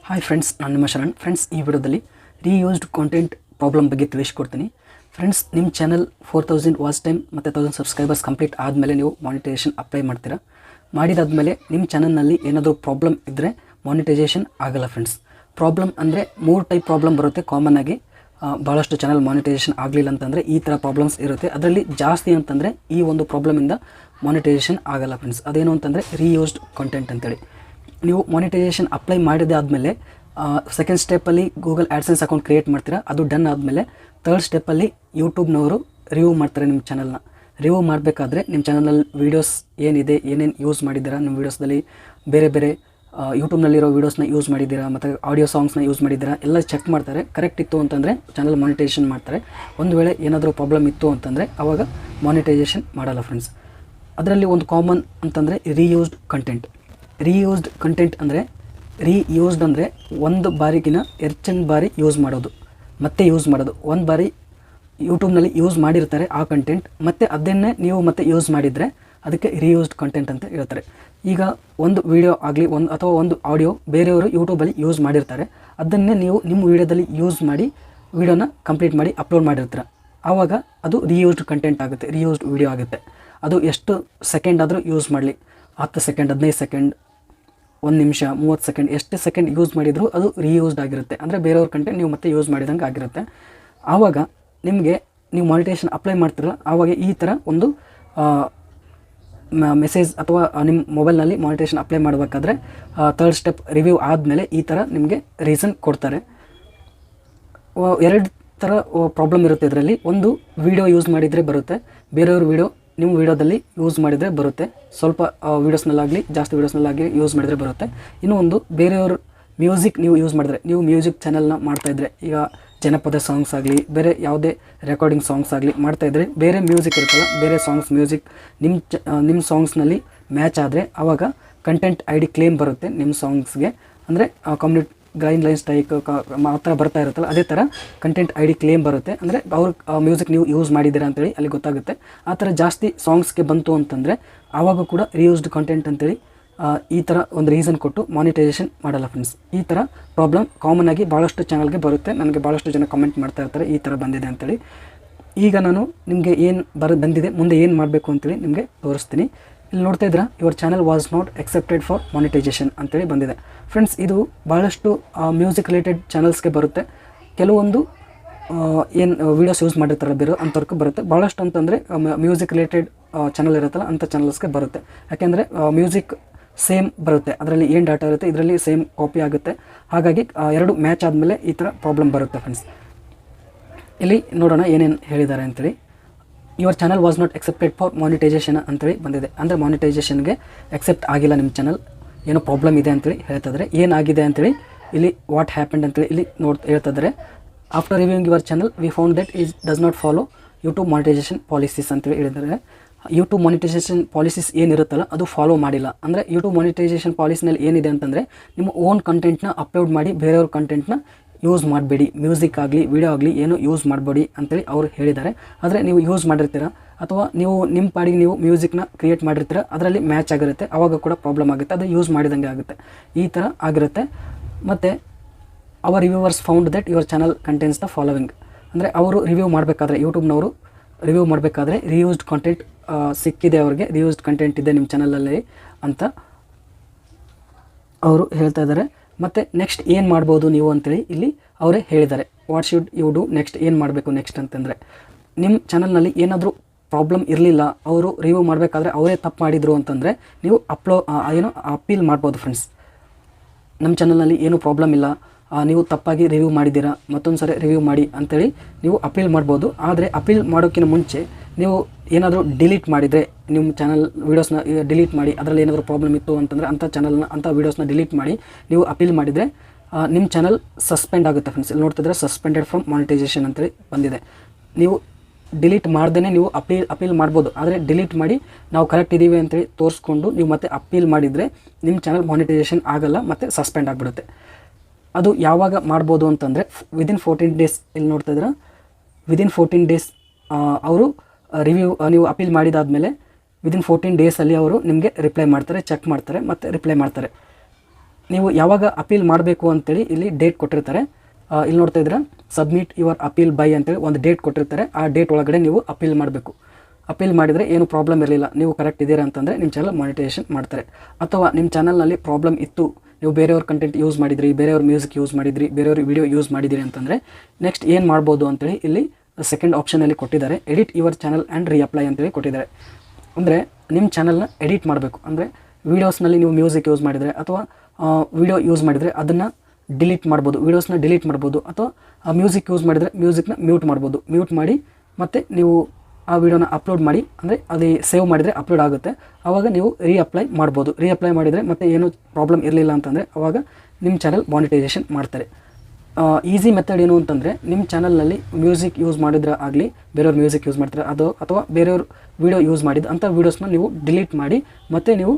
Hi friends, ನಾನು ನಿಮ್ಮ Sharan. Friends, ಈ ವಿಡಿಯೋದಲ್ಲಿ ರೀಯೂಸ್ಡ್ ಕಾಂಟೆಂಟ್ ಪ್ರಾಬ್ಲಮ್ ಬಗ್ಗೆ ತಿಳಿಸ್ಕೊಡ್ತೀನಿ. ಫ್ರೆಂಡ್ಸ್, ನಿಮ್ಮ ಚಾನಲ್ 4000 ವಾಚ್ ಟೈಮ್ ಮತ್ತು 1000 ಸಬ್ಸ್ಕ್ರೈಬರ್ಸ್ ಕಂಪ್ಲೀಟ್ ಆದಮೇಲೆ ನೀವು ಮಾನಿಟೈಸೇಷನ್ ಅಪ್ಲೈ ಮಾಡ್ತೀರಾ. ಮಾಡಿದಾದಮೇಲೆ ನಿಮ್ಮ ಚಾನಲ್ನಲ್ಲಿ ಏನಾದರೂ ಪ್ರಾಬ್ಲಮ್ ಇದ್ದರೆ ಮಾನಿಟೈಸೇಷನ್ ಆಗಲ್ಲ. ಫ್ರೆಂಡ್ಸ್, ಪ್ರಾಬ್ಲಮ್ ಅಂದರೆ 3 ಟೈಪ್ ಪ್ರಾಬ್ಲಮ್ ಬರುತ್ತೆ ಕಾಮನ್ ಆಗಿ. ಭಾಳಷ್ಟು ಚಾನಲ್ ಮಾನಿಟೈಸೇಷನ್ ಆಗಲಿಲ್ಲ ಅಂತಂದರೆ ಈ ಥರ ಪ್ರಾಬ್ಲಮ್ಸ್ ಇರುತ್ತೆ. ಅದರಲ್ಲಿ ಜಾಸ್ತಿ ಅಂತಂದರೆ ಈ ಒಂದು ಪ್ರಾಬ್ಲಮಿಂದ ಮಾನಿಟೈಸೇಷನ್ ಆಗಲ್ಲ. ಫ್ರೆಂಡ್ಸ್, ಅದೇನು ಅಂತಂದರೆ ರೀಯೂಸ್ಡ್ ಕಾಂಟೆಂಟ್ ಅಂತೇಳಿ. ನೀವು ಮಾನಿಟೈಸೇಷನ್ ಅಪ್ಲೈ ಮಾಡಿದಾದಮೇಲೆ ಸೆಕೆಂಡ್ ಸ್ಟೆಪ್ಪಲ್ಲಿ ಗೂಗಲ್ ಆ್ಯಡ್ಸೆನ್ಸ್ ಅಕೌಂಟ್ ಕ್ರಿಯೇಟ್ ಮಾಡ್ತೀರಾ. ಅದು ಡನ್ ಆದಮೇಲೆ ಥರ್ಡ್ ಸ್ಟೆಪ್ಪಲ್ಲಿ ಯೂಟ್ಯೂಬ್ನವರು ರಿವ್ಯೂ ಮಾಡ್ತಾರೆ ನಿಮ್ಮ ಚಾನಲ್ನ. ರಿವ್ಯೂ ಮಾಡಬೇಕಾದ್ರೆ ನಿಮ್ಮ ಚಾನಲಲ್ಲಿ ವೀಡಿಯೋಸ್ ಏನಿದೆ, ಏನೇನು ಯೂಸ್ ಮಾಡಿದ್ದೀರಾ, ನಿಮ್ಮ ವೀಡಿಯೋಸ್ದಲ್ಲಿ ಬೇರೆ ಬೇರೆ ಯೂಟ್ಯೂಬ್ನಲ್ಲಿರೋ ವೀಡಿಯೋಸ್ನ ಯೂಸ್ ಮಾಡಿದ್ದೀರಾ ಮತ್ತು ಆಡಿಯೋ ಸಾಂಗ್ಸ್ನ ಯೂಸ್ ಮಾಡಿದ್ದೀರಾ ಎಲ್ಲ ಚೆಕ್ ಮಾಡ್ತಾರೆ. ಕರೆಕ್ಟ್ ಇತ್ತು ಅಂತಂದರೆ ಚಾನಲ್ ಮಾನಿಟೈಸೇಷನ್ ಮಾಡ್ತಾರೆ. ಒಂದು ವೇಳೆ ಏನಾದರೂ ಪ್ರಾಬ್ಲಮ್ ಇತ್ತು ಅಂತಂದರೆ ಆವಾಗ ಮಾನಿಟೈಸೇಷನ್ ಮಾಡಲ್ಲ. ಫ್ರೆಂಡ್ಸ್, ಅದರಲ್ಲಿ ಒಂದು ಕಾಮನ್ ಅಂತಂದರೆ ರೀಯೂಸ್ಡ್ ಕಂಟೆಂಟ್. ರೀಯೂಸ್ಡ್ ಕಂಟೆಂಟ್ ಅಂದರೆ ರೀಯೂಸ್ಡ್ ಅಂದರೆ ಒಂದು ಬಾರಿಗಿನ ಹೆಚ್ಚಿನ ಬಾರಿ ಯೂಸ್ ಮಾಡೋದು, ಮತ್ತೆ ಯೂಸ್ ಮಾಡೋದು. ಒಂದು ಬಾರಿ ಯೂಟ್ಯೂಬ್ನಲ್ಲಿ ಯೂಸ್ ಮಾಡಿರ್ತಾರೆ ಆ ಕಂಟೆಂಟ್, ಮತ್ತು ಅದನ್ನೇ ನೀವು ಮತ್ತೆ ಯೂಸ್ ಮಾಡಿದರೆ ಅದಕ್ಕೆ ರೀಯೂಸ್ಡ್ ಕಂಟೆಂಟ್ ಅಂತ ಹೇಳ್ತಾರೆ. ಈಗ ಒಂದು ವೀಡಿಯೋ ಆಗಲಿ ಅಥವಾ ಒಂದು ಆಡಿಯೋ ಬೇರೆಯವರು ಯೂಟ್ಯೂಬಲ್ಲಿ ಯೂಸ್ ಮಾಡಿರ್ತಾರೆ, ಅದನ್ನೇ ನೀವು ನಿಮ್ಮ ವೀಡಿಯೋದಲ್ಲಿ ಯೂಸ್ ಮಾಡಿ ವೀಡಿಯೋನ ಕಂಪ್ಲೀಟ್ ಮಾಡಿ ಅಪ್ಲೋಡ್ ಮಾಡಿರ್ತೀರ. ಆವಾಗ ಅದು ರೀಯೂಸ್ಡ್ ಕಂಟೆಂಟ್ ಆಗುತ್ತೆ, ರೀಯೂಸ್ಡ್ ವೀಡಿಯೋ ಆಗುತ್ತೆ. ಅದು ಎಷ್ಟು ಸೆಕೆಂಡ್ ಆದರೂ ಯೂಸ್ ಮಾಡಲಿ, 10 ಸೆಕೆಂಡ್, 15 ಸೆಕೆಂಡ್, 1 ನಿಮಿಷ, 30 ಸೆಕೆಂಡ್, ಎಷ್ಟು ಸೆಕೆಂಡ್ ಯೂಸ್ ಮಾಡಿದರೂ ಅದು ರೀಯೂಸ್ಡ್ ಆಗಿರುತ್ತೆ. ಅಂದರೆ ಬೇರೆಯವ್ರ ಕಂಟೆಂಟ್ ನೀವು ಮತ್ತೆ ಯೂಸ್ ಮಾಡಿದಂಗೆ ಆಗಿರುತ್ತೆ. ಆವಾಗ ನಿಮಗೆ ನೀವು ಮಾನಿಟೈಸೇಷನ್ ಅಪ್ಲೈ ಮಾಡ್ತಿರಲ್ಲ, ಆವಾಗ ಈ ಥರ ಒಂದು ಮೆಸೇಜ್ ಅಥವಾ ನಿಮ್ಮ ಮೊಬೈಲ್ನಲ್ಲಿ ಮಾನಿಟೈಸೇಷನ್ ಅಪ್ಲೈ ಮಾಡಬೇಕಾದ್ರೆ ಥರ್ಡ್ ಸ್ಟೆಪ್ ರಿವ್ಯೂ ಆದಮೇಲೆ ಈ ಥರ ನಿಮಗೆ ರೀಸನ್ ಕೊಡ್ತಾರೆ. 2 ಥರ ಪ್ರಾಬ್ಲಮ್ ಇರುತ್ತೆ ಇದರಲ್ಲಿ. ಒಂದು ವೀಡಿಯೋ ಯೂಸ್ ಮಾಡಿದರೆ ಬರುತ್ತೆ, ಬೇರೆಯವ್ರ ವೀಡಿಯೋ ನಿಮ್ಮ ವೀಡಿಯೋದಲ್ಲಿ ಯೂಸ್ ಮಾಡಿದರೆ ಬರುತ್ತೆ. ಸ್ವಲ್ಪ ವೀಡಿಯೋಸ್ನಲ್ಲಾಗಲಿ ಜಾಸ್ತಿ ವೀಡಿಯೋಸ್ನಲ್ಲಾಗಲಿ ಯೂಸ್ ಮಾಡಿದರೆ ಬರುತ್ತೆ. ಇನ್ನೂ ಒಂದು ಬೇರೆಯವ್ರ ಮ್ಯೂಸಿಕ್ ನೀವು ಯೂಸ್ ಮಾಡಿದ್ರೆ, ನೀವು ಮ್ಯೂಸಿಕ್ ಚಾನಲ್ನ ಮಾಡ್ತಾಯಿದ್ರೆ, ಈಗ ಜನಪದ ಸಾಂಗ್ಸ್ ಆಗಲಿ ಬೇರೆ ಯಾವುದೇ ರೆಕಾರ್ಡಿಂಗ್ ಸಾಂಗ್ಸ್ ಆಗಲಿ ಮಾಡ್ತಾಯಿದ್ರೆ, ಬೇರೆ ಮ್ಯೂಸಿಕ್ ಇರುತ್ತಲ್ಲ, ಬೇರೆ ಸಾಂಗ್ಸ್ ಮ್ಯೂಸಿಕ್ ನಿಮ್ಮ ಸಾಂಗ್ಸ್ನಲ್ಲಿ ಮ್ಯಾಚ್ ಆದರೆ ಆವಾಗ ಕಂಟೆಂಟ್ ID ಕ್ಲೇಮ್ ಬರುತ್ತೆ ನಿಮ್ಮ ಸಾಂಗ್ಸ್ಗೆ. ಅಂದರೆ ಕಮ್ಯುನಿಟಿ ಗೈಡ್ಲೈನ್ಸ್ ಸ್ಟ್ರೈಕ್ ಆ ಥರ ಬರ್ತಾ ಇರುತ್ತಲ್ಲ, ಅದೇ ಥರ ಕಂಟೆಂಟ್ ID ಕ್ಲೇಮ್ ಬರುತ್ತೆ. ಅಂದರೆ ಅವ್ರ ಮ್ಯೂಸಿಕ್ ನೀವು ಯೂಸ್ ಮಾಡಿದ್ದೀರಾ ಅಂತೇಳಿ ಅಲ್ಲಿ ಗೊತ್ತಾಗುತ್ತೆ. ಆ ಥರ ಜಾಸ್ತಿ ಸಾಂಗ್ಸ್ಗೆ ಬಂತು ಅಂತಂದರೆ ಆವಾಗ ಕೂಡ ರೀಯೂಸ್ಡ್ ಕಂಟೆಂಟ್ ಅಂತೇಳಿ ಈ ಥರ ಒಂದು ರೀಸನ್ ಕೊಟ್ಟು ಮಾನಿಟೈಸೇಷನ್ ಮಾಡಲ್ಲ. ಫ್ರೆಂಡ್ಸ್, ಈ ಥರ ಪ್ರಾಬ್ಲಮ್ ಕಾಮನ್ ಆಗಿ ಭಾಳಷ್ಟು ಚಾನಲ್ಗೆ ಬರುತ್ತೆ. ನನಗೆ ಭಾಳಷ್ಟು ಜನ ಕಮೆಂಟ್ ಮಾಡ್ತಾ ಇರ್ತಾರೆ ಈ ಥರ ಬಂದಿದೆ ಅಂತೇಳಿ. ಈಗ ನಾನು ನಿಮಗೆ ಏನು ಬಂದಿದೆ, ಮುಂದೆ ಏನು ಮಾಡಬೇಕು ಅಂತೇಳಿ ನಿಮಗೆ ತೋರಿಸ್ತೀನಿ. ಇಲ್ಲಿ ನೋಡ್ತಾ ಇದ್ದೀರಾ, your channel was not accepted for monetization ಅಂತೇಳಿ ಬಂದಿದೆ. ಫ್ರೆಂಡ್ಸ್, ಇದು ಭಾಳಷ್ಟು ಮ್ಯೂಸಿಕ್ ರಿಲೇಟೆಡ್ ಚಾನಲ್ಸ್ಗೆ ಬರುತ್ತೆ. ಕೆಲವೊಂದು ಏನು ವೀಡಿಯೋಸ್ ಯೂಸ್ ಮಾಡಿರ್ತಾರಲ್ಲ ಬೇರೆ ಅಂಥವ್ರಿಗೆ ಬರುತ್ತೆ. ಭಾಳಷ್ಟು ಅಂತಂದರೆ ಮ್ಯೂಸಿಕ್ ರಿಲೇಟೆಡ್ ಚಾನಲ್ ಇರುತ್ತಲ್ಲ ಅಂಥ ಚಾನಲ್ಸ್ಗೆ ಬರುತ್ತೆ. ಯಾಕೆಂದರೆ ಮ್ಯೂಸಿಕ್ ಸೇಮ್ ಬರುತ್ತೆ, ಅದರಲ್ಲಿ ಏನು ಡಾಟಾ ಇರುತ್ತೆ ಇದರಲ್ಲಿ ಸೇಮ್ ಕಾಪಿ ಆಗುತ್ತೆ. ಹಾಗಾಗಿ 2 ಮ್ಯಾಚ್ ಆದಮೇಲೆ ಈ ಥರ ಪ್ರಾಬ್ಲಮ್ ಬರುತ್ತೆ. ಫ್ರೆಂಡ್ಸ್, ಇಲ್ಲಿ ನೋಡೋಣ ಏನೇನು ಹೇಳಿದ್ದಾರೆ ಅಂತೇಳಿ. Your channel was not accepted for monetization ಅಂತೇಳಿ ಬಂದಿದೆ. ಅಂದರೆ ಮಾನಿಟೈಸೇಷನ್ಗೆ ಎಕ್ಸೆಪ್ಟ್ ಆಗಿಲ್ಲ ನಿಮ್ಮ ಚಾನಲ್, ಏನೋ ಪ್ರಾಬ್ಲಮ್ ಇದೆ ಅಂತೇಳಿ ಹೇಳ್ತಿದ್ದಾರೆ. ಏನಾಗಿದೆ ಅಂತೇಳಿ ಇಲ್ಲಿ ವಾಟ್ ಹ್ಯಾಪೆಂಡ್ ಅಂತೇಳಿ ಇಲ್ಲಿ ಹೇಳ್ತಿದ್ದಾರೆ. After reviewing your channel we found that is does not follow YouTube monetization policies ಅಂತೇಳಿ ಹೇಳಿದ್ದಾರೆ. ಯೂಟ್ಯೂಬ್ ಮಾನಿಟೈಸೇಷನ್ ಪಾಲಿಸೀಸ್ ಏನಿರುತ್ತಲ್ಲ ಅದು ಫಾಲೋ ಮಾಡಿಲ್ಲ. ಅಂದರೆ ಯೂಟ್ಯೂಬ್ ಮಾನಿಟೈಸೇಷನ್ ಪಾಲಿಸಿನಲ್ಲಿ ಏನಿದೆ ಅಂತಂದರೆ ನಿಮ್ಮ ಓನ್ ಕಂಟೆಂಟ್ನ ಅಪ್ಲೋಡ್ ಮಾಡಿ ಬೇರೆಯವ್ರ ಕಂಟೆಂಟ್ನ ಯೂಸ್ ಮಾಡಬೇಡಿ, ಮ್ಯೂಸಿಕ್ ಆಗಲಿ ವಿಡಿಯೋ ಆಗಲಿ ಏನು ಯೂಸ್ ಮಾಡಬೇಡಿ ಅಂತೇಳಿ ಅವರು ಹೇಳಿದ್ದಾರೆ. ಆದರೆ ನೀವು ಯೂಸ್ ಮಾಡಿರ್ತೀರ ಅಥವಾ ನೀವು ನಿಮ್ಮ ಪಾಡಿಗೆ ನೀವು ಮ್ಯೂಸಿಕ್ನ ಕ್ರಿಯೇಟ್ ಮಾಡಿರ್ತೀರ, ಅದರಲ್ಲಿ ಮ್ಯಾಚ್ ಆಗಿರುತ್ತೆ, ಆವಾಗ ಕೂಡ ಪ್ರಾಬ್ಲಮ್ ಆಗುತ್ತೆ, ಅದು ಯೂಸ್ ಮಾಡಿದಂಗೆ ಆಗುತ್ತೆ. ಈ ಥರ ಆಗಿರುತ್ತೆ. ಮತ್ತು our reviewers found that your channel contents the following. ಅಂದರೆ ಅವರು ರಿವ್ಯೂ ಮಾಡಬೇಕಾದ್ರೆ, ಯೂಟ್ಯೂಬ್ನವರು ರಿವ್ಯೂ ಮಾಡಬೇಕಾದ್ರೆ ರೀಯೂಸ್ಡ್ ಕಂಟೆಂಟ್ ಸಿಕ್ಕಿದೆ, ಅವ್ರಿಗೆ ರೀಯೂಸ್ಡ್ ಕಂಟೆಂಟ್ ಇದೆ ನಿಮ್ಮ ಚಾನಲಲ್ಲಿ ಅಂತ ಅವರು ಹೇಳ್ತಾ ಇದ್ದಾರೆ. ಮತ್ತು ನೆಕ್ಸ್ಟ್ ಏನು ಮಾಡ್ಬೋದು ನೀವು ಅಂತೇಳಿ ಇಲ್ಲಿ ಅವರೇ ಹೇಳಿದ್ದಾರೆ. What should you do next, ಏನು ಮಾಡಬೇಕು ನೆಕ್ಸ್ಟ್ ಅಂತಂದರೆ, ನಿಮ್ಮ ಚಾನಲ್ನಲ್ಲಿ ಏನಾದರೂ ಪ್ರಾಬ್ಲಮ್ ಇರಲಿಲ್ಲ, ಅವರು ರಿವ್ಯೂ ಮಾಡಬೇಕಾದ್ರೆ ಅವರೇ ತಪ್ಪು ಮಾಡಿದರು ಅಂತಂದರೆ ನೀವು ಅಪೀಲ್ ಮಾಡ್ಬೋದು. ಫ್ರೆಂಡ್ಸ್, ನಮ್ಮ ಚಾನಲ್ನಲ್ಲಿ ಏನೂ ಪ್ರಾಬ್ಲಮ್ ಇಲ್ಲ, ನೀವು ತಪ್ಪಾಗಿ ರಿವ್ಯೂ ಮಾಡಿದ್ದೀರಾ, ಮತ್ತೊಂದು ಸರಿ ರಿವ್ಯೂ ಮಾಡಿ ಅಂಥೇಳಿ ನೀವು ಅಪೀಲ್ ಮಾಡ್ಬೋದು. ಆದರೆ ಅಪೀಲ್ ಮಾಡೋಕ್ಕಿಂತ ಮುಂಚೆ ನೀವು ಏನಾದರೂ ಡಿಲೀಟ್ ಮಾಡಿದರೆ, ನಿಮ್ಮ ಚಾನಲ್ ವೀಡಿಯೋಸ್ನ ಡಿಲೀಟ್ ಮಾಡಿ, ಅದರಲ್ಲಿ ಏನಾದರೂ ಪ್ರಾಬ್ಲಮ್ ಇತ್ತು ಅಂತಂದರೆ ಅಂಥ ವೀಡಿಯೋಸ್ನ ಡಿಲೀಟ್ ಮಾಡಿ ನೀವು ಅಪೀಲ್ ಮಾಡಿದರೆ ನಿಮ್ಮ ಚಾನಲ್ ಸಸ್ಪೆಂಡ್ ಆಗುತ್ತೆ. ಫ್ರೆಂಡ್ಸ್, ಇಲ್ಲಿ ನೋಡ್ತಿದ್ರೆ ಸಸ್ಪೆಂಡೆಡ್ ಫ್ರಮ್ ಮಾನಿಟೈಸೇಷನ್ ಅಂತೇಳಿ ಬಂದಿದೆ. ನೀವು ಡಿಲೀಟ್ ಮಾಡ್ದೇ ನೀವು ಅಪೀಲ್ ಮಾಡ್ಬೋದು. ಆದರೆ ಡಿಲೀಟ್ ಮಾಡಿ ನಾವು ಕರೆಕ್ಟ್ ಇದ್ದೀವಿ ಅಂತೇಳಿ ತೋರಿಸ್ಕೊಂಡು ನೀವು ಮತ್ತೆ ಅಪೀಲ್ ಮಾಡಿದರೆ ನಿಮ್ಮ ಚಾನಲ್ ಮಾನಿಟೈಸೇಷನ್ ಆಗಲ್ಲ, ಮತ್ತು ಸಸ್ಪೆಂಡ್ ಆಗಿಬಿಡುತ್ತೆ. ಅದು ಯಾವಾಗ ಮಾಡ್ಬೋದು ಅಂತಂದರೆ ವಿದಿನ್ 14 ಡೇಸ್. ಇಲ್ಲಿ ನೋಡ್ತಾ ಇದ್ರೆ ವಿದಿನ್ 14 ಡೇಸ್ ಅವರು ರಿವ್ಯೂ ನೀವು ಅಪೀಲ್ ಮಾಡಿದಾದಮೇಲೆ ವಿದಿನ್ 14 ಡೇಸಲ್ಲಿ ಅವರು ನಿಮಗೆ ರಿಪ್ಲೈ ಮಾಡ್ತಾರೆ, ಚೆಕ್ ಮಾಡ್ತಾರೆ ಮತ್ತು ರಿಪ್ಲೈ ಮಾಡ್ತಾರೆ. ನೀವು ಯಾವಾಗ ಅಪೀಲ್ ಮಾಡಬೇಕು ಅಂತೇಳಿ ಇಲ್ಲಿ ಡೇಟ್ ಕೊಟ್ಟಿರ್ತಾರೆ. ಇಲ್ಲಿ ನೋಡ್ತಾ ಇದ್ದೀರಾ ಸಬ್ಮಿಟ್ ಯುವರ್ ಅಪೀಲ್ ಬೈ ಅಂತೇಳಿ ಒಂದು ಡೇಟ್ ಕೊಟ್ಟಿರ್ತಾರೆ. ಆ ಡೇಟ್ ಒಳಗಡೆ ನೀವು ಅಪೀಲ್ ಮಾಡಬೇಕು. ಅಪೀಲ್ ಮಾಡಿದರೆ ಏನು ಪ್ರಾಬ್ಲಮ್ ಇರಲಿಲ್ಲ, ನೀವು ಕರೆಕ್ಟ್ ಇದ್ದೀರಾ ಅಂತಂದರೆ ನಿಮ್ಮ ಚಾನಲ್ ಮಾನಿಟೈಸೇಷನ್ ಮಾಡ್ತಾರೆ. ಅಥವಾ ನಿಮ್ಮ ಚಾನಲ್ನಲ್ಲಿ ಪ್ರಾಬ್ಲಮ್ ಇತ್ತು, ನೀವು ಬೇರೆಯವ್ರ ಕಂಟೆಂಟ್ ಯೂಸ್ ಮಾಡಿದ್ರಿ, ಬೇರೆಯವ್ರ ಮ್ಯೂಸಿಕ್ ಯೂಸ್ ಮಾಡಿದ್ರಿ, ಬೇರೆಯವ್ರ ವಿಡಿಯೋ ಯೂಸ್ ಮಾಡಿದಿರಿ ಅಂತಂದರೆ ನೆಕ್ಸ್ಟ್ ಏನು ಮಾಡ್ಬೋದು ಅಂತೇಳಿ ಇಲ್ಲಿ ಸೆಕೆಂಡ್ ಆಪ್ಷನಲ್ಲಿ ಕೊಟ್ಟಿದ್ದಾರೆ. Edit your channel and reapply ಅಂತೇಳಿ ಕೊಟ್ಟಿದ್ದಾರೆ. ಅಂದರೆ ನಿಮ್ಮ ಚಾನಲ್ನ ಎಡಿಟ್ ಮಾಡಬೇಕು. ಅಂದರೆ ವೀಡಿಯೋಸ್ನಲ್ಲಿ ನೀವು ಮ್ಯೂಸಿಕ್ ಯೂಸ್ ಮಾಡಿದರೆ ಅಥವಾ ವಿಡಿಯೋ ಯೂಸ್ ಮಾಡಿದರೆ ಅದನ್ನು ಡಿಲೀಟ್ ಮಾಡ್ಬೋದು, ವೀಡಿಯೋಸ್ನ ಡಿಲೀಟ್ ಮಾಡ್ಬೋದು. ಅಥವಾ ಮ್ಯೂಸಿಕ್ ಯೂಸ್ ಮಾಡಿದರೆ ಮ್ಯೂಸಿಕ್ನ ಮ್ಯೂಟ್ ಮಾಡ್ಬೋದು. ಮ್ಯೂಟ್ ಮಾಡಿ ಮತ್ತು ನೀವು ಆ ವಿಡಿಯೋನ ಅಪ್ಲೋಡ್ ಮಾಡಿ, ಅಂದರೆ ಅದು ಸೇವ್ ಮಾಡಿದರೆ ಅಪ್ಲೋಡ್ ಆಗುತ್ತೆ. ಆವಾಗ ನೀವು ರೀಅಪ್ಲೈ ಮಾಡ್ಬೋದು. ರೀಅಪ್ಲೈ ಮಾಡಿದರೆ ಮತ್ತೆ ಏನೂ ಪ್ರಾಬ್ಲಮ್ ಇರಲಿಲ್ಲ ಅಂತಂದರೆ ಆವಾಗ ನಿಮ್ಮ ಚಾನಲ್ ಮಾನಿಟೈಸೇಷನ್ ಮಾಡ್ತಾರೆ. ಈಸಿ ಮೆಥಡ್ ಏನು ಅಂತಂದರೆ ನಿಮ್ಮ ಚಾನಲ್ನಲ್ಲಿ ಮ್ಯೂಸಿಕ್ ಯೂಸ್ ಮಾಡಿದ್ರೆ ಆಗಲಿ, ಬೇರೆಯವ್ರು ಮ್ಯೂಸಿಕ್ ಯೂಸ್ ಮಾಡ್ತಾರೆ ಅದು, ಅಥವಾ ಬೇರೆಯವ್ರು ವೀಡಿಯೋ ಯೂಸ್ ಮಾಡಿದ್ದು ಅಂಥ ವೀಡಿಯೋಸ್ನ ನೀವು ಡಿಲೀಟ್ ಮಾಡಿ ಮತ್ತು ನೀವು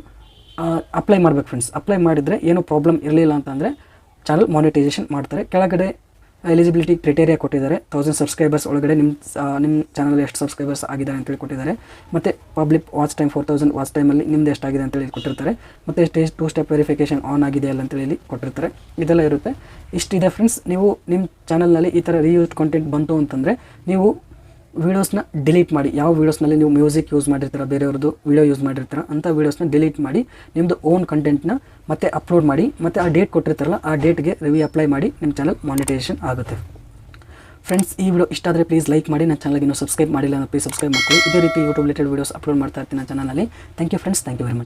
ಅಪ್ಲೈ ಮಾಡಬೇಕು ಫ್ರೆಂಡ್ಸ್. ಅಪ್ಲೈ ಮಾಡಿದರೆ ಏನೂ ಪ್ರಾಬ್ಲಮ್ ಇರಲಿಲ್ಲ ಅಂತಂದರೆ ಚಾನಲ್ ಮಾನಿಟೈಸೇಷನ್ ಮಾಡ್ತಾರೆ. ಕೆಳಗಡೆ ಎಲಿಜಿಬಿಲಿಟಿ ಕ್ರೈಟೇರಿಯಾ ಕೊಟ್ಟಿದ್ದಾರೆ. 1000 ಸಬ್ಸ್ಕ್ರೈಬರ್ಸ್ ಒಳಗಡೆ ನಿಮ್ಮ ಚಾನಲ್ ಎಷ್ಟು ಸಬ್ಸ್ಕ್ರೈಬರ್ಸ್ ಆಗಿದ್ದಾರೆ ಅಂತೇಳಿ ಕೊಟ್ಟಿದ್ದಾರೆ. ಮತ್ತು ಪಬ್ಲಿಕ್ ವಾಚ್ ಟೈಮ್ 4000 ವಾಚ್ ಟೈಮಲ್ಲಿ ನಿಮ್ದು ಎಷ್ಟಾಗಿದೆ ಅಂತೇಳಿ ಕೊಟ್ಟಿರ್ತಾರೆ. ಮತ್ತು ಟೂ ಸ್ಟೆಪ್ ವೆರಿಫಿಕೇಷನ್ ಆನ್ ಆಗಿದೆ ಅಲ್ಲ ಅಂತೇಳಿ ಇಲ್ಲಿ ಕೊಟ್ಟಿರ್ತಾರೆ. ಇದೆಲ್ಲ ಇರುತ್ತೆ. ಇಷ್ಟಿದೆ ಫ್ರೆಂಡ್ಸ್. ನೀವು ನಿಮ್ಮ ಚಾನಲ್ನಲ್ಲಿ ಈ ಥರ ರೀಯೂಸ್ಡ್ ಕಂಟೆಂಟ್ ಬಂತು ಅಂತಂದರೆ ನೀವು ವೀಡಿಯೋಸ್ನ ಡಿಲೀಟ್ ಮಾಡಿ. ಯಾವ ವೀಡಿಯೋಸ್ನಲ್ಲಿ ನೀವು ಮ್ಯೂಸಿಕ್ ಯೂಸ್ ಮಾಡಿರ್ತೀರ, ಬೇರೆಯವ್ರದ್ದು ವೀಡಿಯೋ ಯೂಸ್ ಮಾಡಿರ್ತೀರ ಅಂಥ ವೀಡಿಯೋಸ್ನ ಡಿಲೀಟ್ ಮಾಡಿ ನಿಮ್ಮದು ಓನ್ ಕಂಟೆಂಟ್ನ ಮತ್ತೆ ಅಪ್ಲೋಡ್ ಮಾಡಿ. ಮತ್ತು ಆ ಡೇಟ್ ಕೊಟ್ಟಿರ್ತಾರಲ್ಲ ಆ ಡೇಟ್ಗೆ ರಿವ್ಯೂ ಅಪ್ಲೈ ಮಾಡಿ ನಿಮ್ಮ ಚಾನಲ್ ಮಾನಿಟೈಸೇಷನ್ ಆಗುತ್ತೆ. ಫ್ರೆಂಡ್ಸ್, ಈ ವಿಡಿಯೋ ಇಷ್ಟ ಆದರೆ ಪ್ಲೀಸ್ ಲೈಕ್ ಮಾಡಿ. ನನ್ನ ಚಾನಲ್ಗೆ ಇನ್ನೂ ಸಬ್ಸ್ಕ್ರೈಬ್ ಮಾಡಿಲ್ಲ ಅಂದರೆ ಪ್ಲೀಸ್ ಸಬ್ಸ್ಕ್ರೈಬ್ ಮಾಡ್ಕೊಳ್ಳಿ. ಇದೇ ರೀತಿ ಯೂಟ್ಯೂಬ್ ರಿಲೇಟೆಡ್ ವೀಡಿಯೋಸ್ ಅಪ್ಲೋಡ್ ಮಾಡ್ತಾ ಇರ್ತೀನಿ ನನ್ನ ಚಾನಲಲ್ಲಿ. Thank you friends, thank you very much.